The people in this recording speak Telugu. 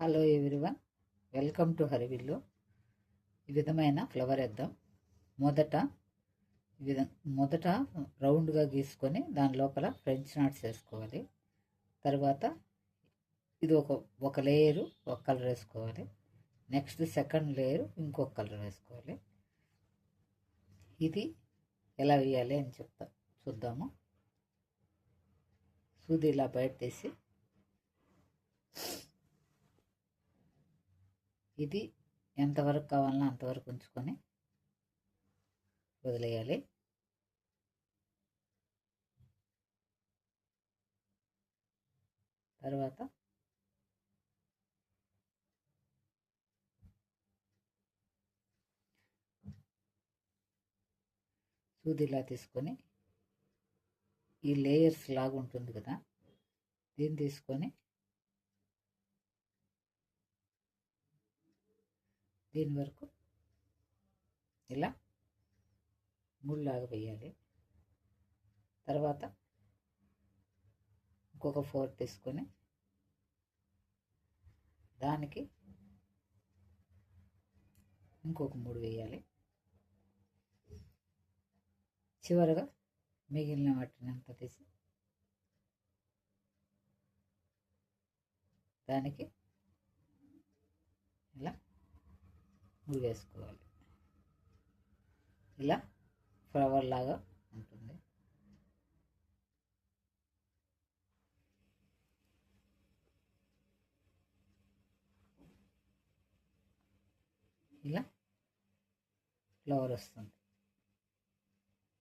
హలో ఎవ్రీవన్, వెల్కమ్ టు హరివిల్లు. ఈ విధమైన ఫ్లవర్ వేద్దాం. మొదట రౌండ్గా గీసుకొని దాని లోపల ఫ్రెంచ్ నాట్స్ వేసుకోవాలి. తర్వాత ఇది ఒక లేయరు ఒక కలర్ వేసుకోవాలి. నెక్స్ట్ సెకండ్ లేయరు ఇంకొక కలర్ వేసుకోవాలి. ఇది ఎలా వేయాలి అని చూద్దాము. సూది ఇలా బయట తీసి ఇది ఎంతవరకు కావాలన్నా అంతవరకు ఉంచుకొని వదిలేయాలి. తర్వాత సూది ఇలా తీసుకొని ఈ లేయర్స్ లాగా ఉంటుంది కదా, దీన్ని తీసుకొని దీని వరకు ఇలా ముళ్ళలాగా వేయాలి. తర్వాత ఇంకొక 4 తీసుకొని దానికి ఇంకొక 3 వేయాలి. చివరగా మిగిలిన వాటిని అంతా తీసి దానికి ఇలా ముడి వేసుకోవాలి. ఇలా ఫ్లవర్ లాగా ఉంటుంది. ఇలా ఫ్లవర్ వస్తుంది.